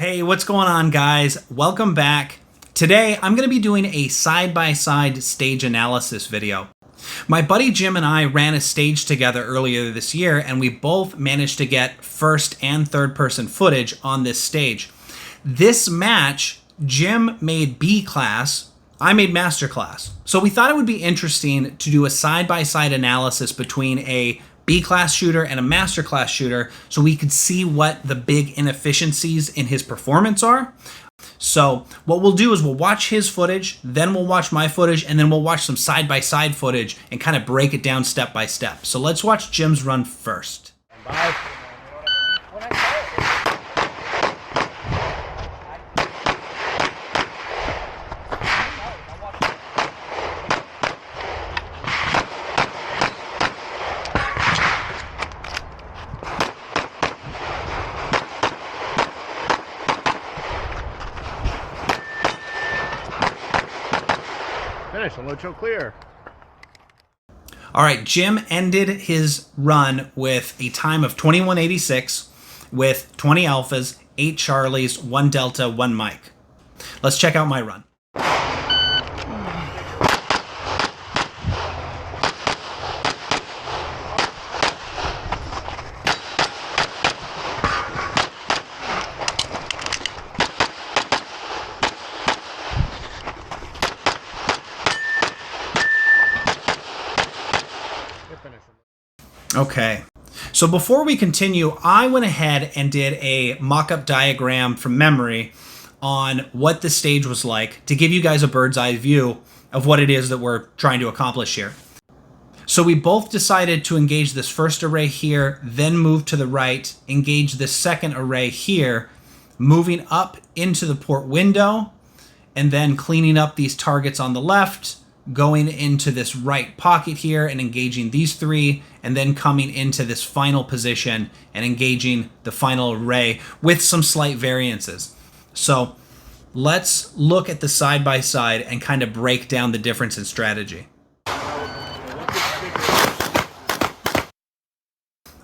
Hey, what's going on, guys? Welcome back. Today, I'm going to be doing a side-by-side stage analysis video. My buddy Jim and I ran a stage together earlier this year, and we both managed to get first and third person footage on this stage. This match, Jim made B-class, I made master class. So we thought it would be interesting to do a side-by-side analysis between a B-class shooter and a master class shooter so we could see what the big inefficiencies in his performance are. So what we'll do is we'll watch his footage, then we'll watch my footage, and then we'll watch some side-by-side footage and kind of break it down step by step. So let's watch Jim's run first. Bye. Finish, and load show clear. All right, Jim ended his run with a time of 21:86 with 20 alphas, 8 Charlies, 1 Delta, 1 Mike. Let's check out my run. Okay, so before we continue, I went ahead and did a mock-up diagram from memory on what the stage was like to give you guys a bird's eye view of what it is that we're trying to accomplish here. So we both decided to engage this first array here, then move to the right, engage this second array here, moving up into the port window, and then cleaning up these targets on the left, going into this right pocket here and engaging these 3, and then coming into this final position and engaging the final array with some slight variances. So let's look at the side-by-side and kind of break down the difference in strategy.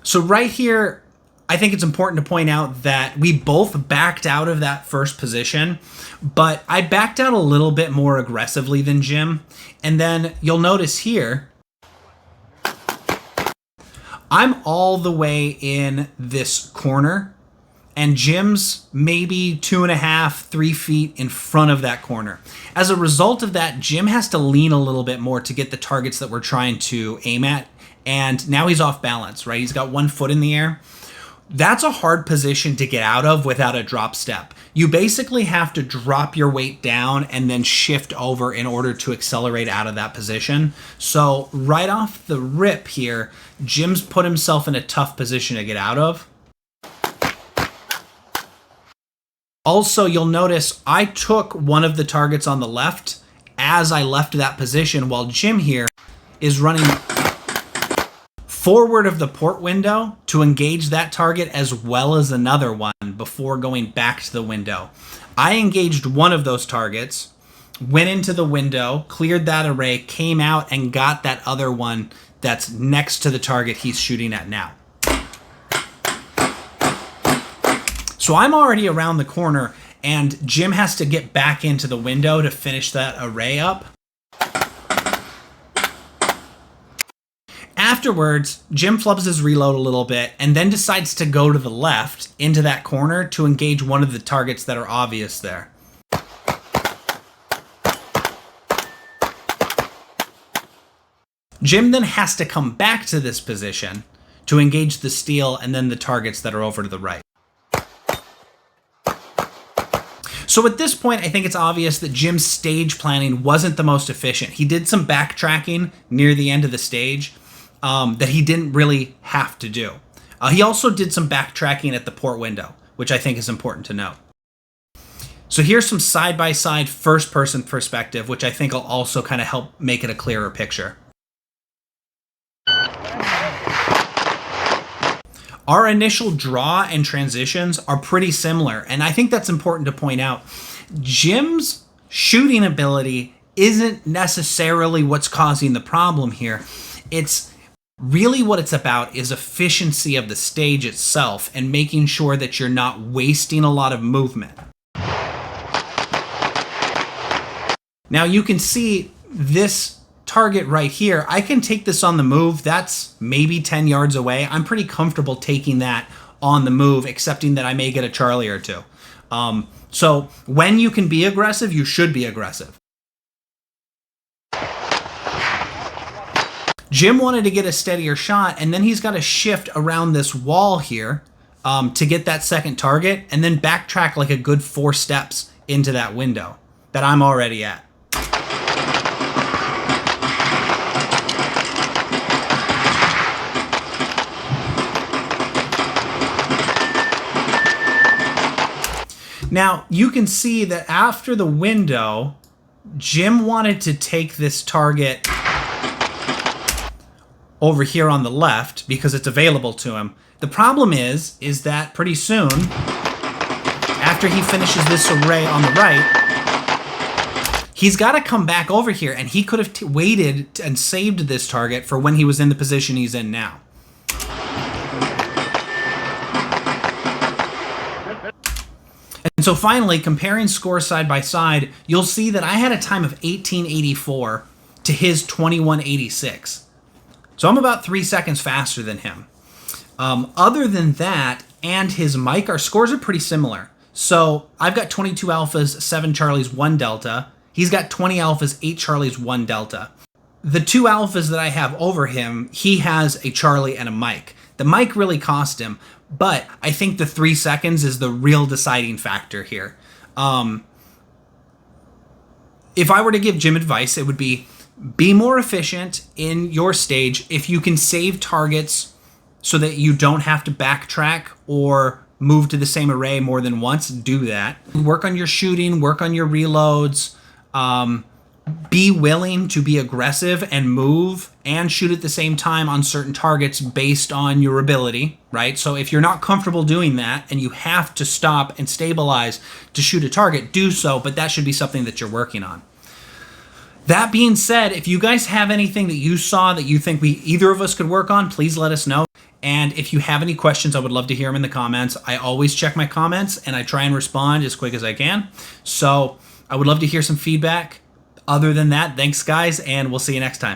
So right here, I think it's important to point out that we both backed out of that first position, but I backed out a little bit more aggressively than Jim. And then you'll notice here, I'm all the way in this corner, and Jim's maybe 2.5, 3 feet in front of that corner. As a result of that, Jim has to lean a little bit more to get the targets that we're trying to aim at. And now he's off balance, right? He's got 1 foot in the air. That's a hard position to get out of without a drop step. You basically have to drop your weight down and then shift over in order to accelerate out of that position. So right off the rip here, Jim's put himself in a tough position to get out of. Also, you'll notice I took one of the targets on the left as I left that position, while Jim here is running forward of the port window to engage that target as well as another one before going back to the window. I engaged one of those targets, went into the window, cleared that array, came out and got that other one that's next to the target he's shooting at now. So I'm already around the corner, and Jim has to get back into the window to finish that array up. Afterwards, Jim flubs his reload a little bit and then decides to go to the left into that corner to engage one of the targets that are obvious there. Jim then has to come back to this position to engage the steel and then the targets that are over to the right. So at this point, I think it's obvious that Jim's stage planning wasn't the most efficient. He did some backtracking near the end of the stage that he didn't really have to do. He also did some backtracking at the port window, which I think is important to note. So here's some side-by-side first-person perspective, which I think will also kind of help make it a clearer picture. Our initial draw and transitions are pretty similar, and I think that's important to point out. Jim's shooting ability isn't necessarily what's causing the problem here. It's Really what it's about is efficiency of the stage itself and making sure that you're not wasting a lot of movement. Now you can see this target right here. I can take this on the move. That's maybe 10 yards away. I'm pretty comfortable taking that on the move, accepting that I may get a Charlie or two. So when you can be aggressive, you should be aggressive. Jim wanted to get a steadier shot, and then he's got to shift around this wall here to get that second target, and then backtrack like a good 4 steps into that window that I'm already at. Now, you can see that after the window, Jim wanted to take this target over here on the left because it's available to him. The problem is that pretty soon, after he finishes this array on the right, he's got to come back over here, and he could have waited and saved this target for when he was in the position he's in now. And so finally, comparing scores side by side, you'll see that I had a time of 1884 to his 2186. So I'm about 3 seconds faster than him. Other than that, and his mic, our scores are pretty similar. So I've got 22 alphas, 7 charlies, 1 delta. He's got 20 alphas, 8 charlies, 1 delta. The 2 alphas that I have over him, he has a charlie and a mic. The mic really cost him, but I think the 3 seconds is the real deciding factor here. If I were to give Jim advice, it would be more efficient in your stage. If you can save targets so that you don't have to backtrack or move to the same array more than once, do that. Work on your shooting, work on your reloads. Be willing to be aggressive and move and shoot at the same time on certain targets based on your ability, right? So if you're not comfortable doing that and you have to stop and stabilize to shoot a target, do so, but that should be something that you're working on. That being said, if you guys have anything that you saw that you think either of us could work on, please let us know. And if you have any questions, I would love to hear them in the comments. I always check my comments and I try and respond as quick as I can. So I would love to hear some feedback. Other than that, thanks guys, and we'll see you next time.